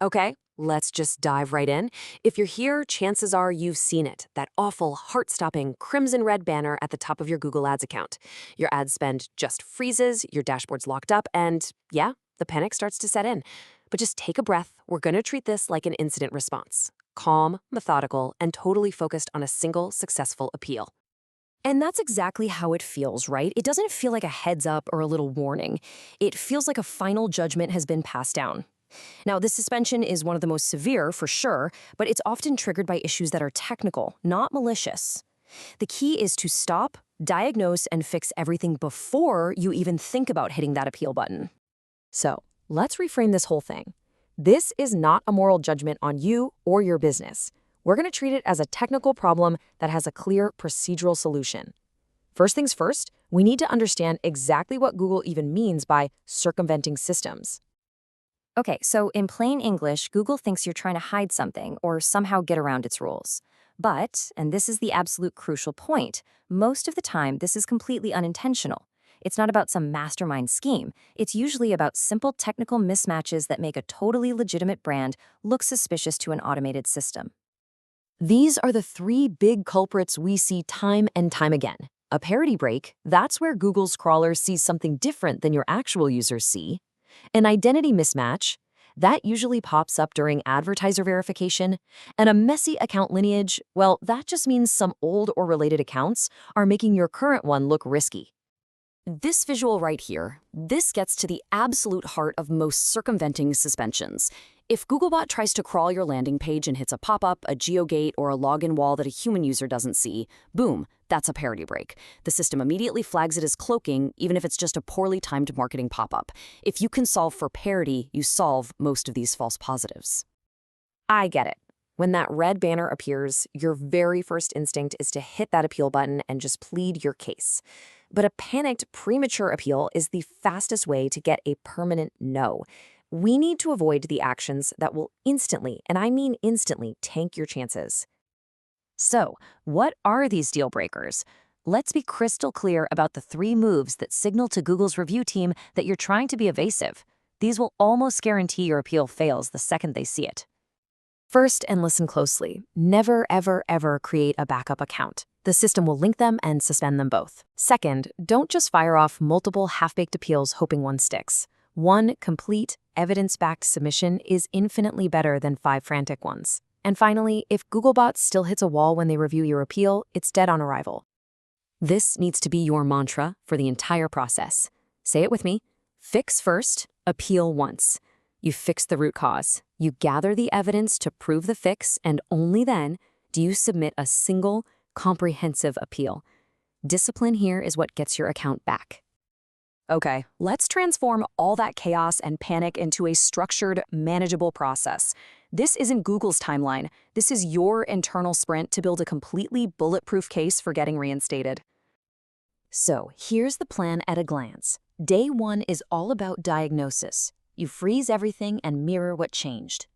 Okay, let's just dive right in. If you're here, chances are you've seen it, that awful, heart-stopping crimson red banner at the top of your Google Ads account. Your ad spend just freezes, your dashboard's locked up, and yeah, the panic starts to set in. But just take a breath. We're going to treat this like an incident response. Calm, methodical, and totally focused on a single successful appeal. And that's exactly how it feels, right? It doesn't feel like a heads up or a little warning. It feels like a final judgment has been passed down. Now, this suspension is one of the most severe, for sure, but it's often triggered by issues that are technical, not malicious. The key is to stop, diagnose, and fix everything before you even think about hitting that appeal button. So, let's reframe this whole thing. This is not a moral judgment on you or your business. We're going to treat it as a technical problem that has a clear procedural solution. First things first, we need to understand exactly what Google even means by circumventing systems. Okay, so in plain English, Google thinks you're trying to hide something or somehow get around its rules. But, and this is the absolute crucial point, most of the time this is completely unintentional. It's not about some mastermind scheme. It's usually about simple technical mismatches that make a totally legitimate brand look suspicious to an automated system. These are the three big culprits we see time and time again. A parity break, that's where Google's crawler sees something different than your actual users see. An identity mismatch, that usually pops up during advertiser verification. And a messy account lineage, well, that just means some old or related accounts are making your current one look risky. This visual right here, this gets to the absolute heart of most circumventing suspensions. If Googlebot tries to crawl your landing page and hits a pop-up, a geogate, or a login wall that a human user doesn't see, boom, that's a parity break. The system immediately flags it as cloaking, even if it's just a poorly timed marketing pop-up. If you can solve for parity, you solve most of these false positives. I get it. When that red banner appears, your very first instinct is to hit that appeal button and just plead your case. But a panicked, premature appeal is the fastest way to get a permanent no. We need to avoid the actions that will instantly, and I mean instantly, tank your chances. So, what are these deal breakers? Let's be crystal clear about the 3 moves that signal to Google's review team that you're trying to be evasive. These will almost guarantee your appeal fails the second they see it. First, and listen closely, never, ever, ever create a backup account. The system will link them and suspend them both. Second, don't just fire off multiple half-baked appeals hoping one sticks. One complete, evidence-backed submission is infinitely better than 5 frantic ones. And finally, if Googlebot still hits a wall when they review your appeal, it's dead on arrival. This needs to be your mantra for the entire process. Say it with me. Fix first, appeal once. You fix the root cause. You gather the evidence to prove the fix, and only then do you submit a single, comprehensive appeal. Discipline here is what gets your account back. Okay, let's transform all that chaos and panic into a structured, manageable process. This isn't Google's timeline. This is your internal sprint to build a completely bulletproof case for getting reinstated. So, here's the plan at a glance. Day 1 is all about diagnosis. You freeze everything and mirror what changed.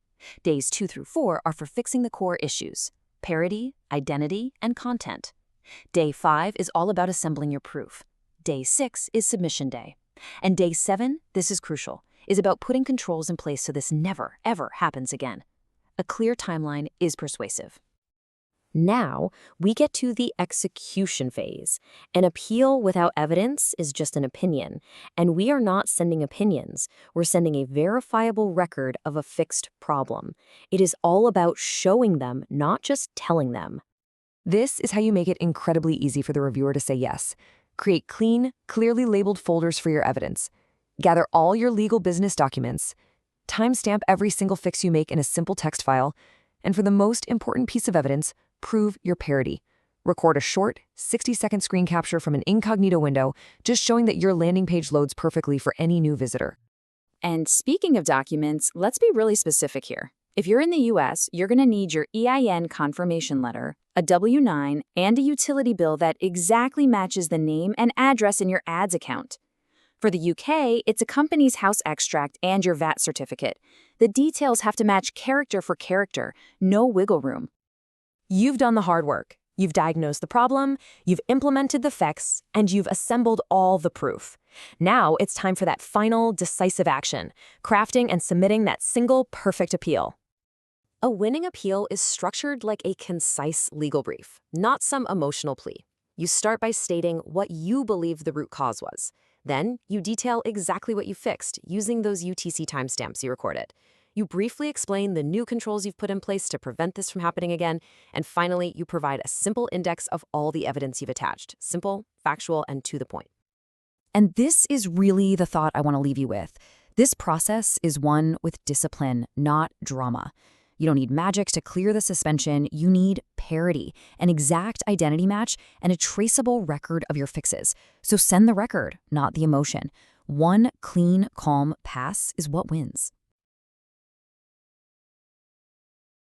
Days 2 through 4 are for fixing the core issues: parity, identity, and content. Day 5 is all about assembling your proof. Day 6 is submission day. And day 7, this is crucial, is about putting controls in place so this never, ever happens again. A clear timeline is persuasive. Now, we get to the execution phase. An appeal without evidence is just an opinion, and we are not sending opinions. We're sending a verifiable record of a fixed problem. It is all about showing them, not just telling them. This is how you make it incredibly easy for the reviewer to say yes. Create clean, clearly labeled folders for your evidence. Gather all your legal business documents. Timestamp every single fix you make in a simple text file. And for the most important piece of evidence, prove your parity. Record a short, 60-second screen capture from an incognito window, just showing that your landing page loads perfectly for any new visitor. And speaking of documents, let's be really specific here. If you're in the US, you're going to need your EIN confirmation letter, a W-9, and a utility bill that exactly matches the name and address in your ads account. For the UK, it's a company's house extract and your VAT certificate. The details have to match character for character, no wiggle room. You've done the hard work. You've diagnosed the problem, you've implemented the fix, and you've assembled all the proof. Now it's time for that final, decisive action, crafting and submitting that single perfect appeal. A winning appeal is structured like a concise legal brief, not some emotional plea. You start by stating what you believe the root cause was. Then, you detail exactly what you fixed using those UTC timestamps you recorded. You briefly explain the new controls you've put in place to prevent this from happening again. And finally, you provide a simple index of all the evidence you've attached. Simple, factual, and to the point. And this is really the thought I want to leave you with. This process is one with discipline, not drama. You don't need magic to clear the suspension. You need parity, an exact identity match, and a traceable record of your fixes. So send the record, not the emotion. One clean, calm pass is what wins.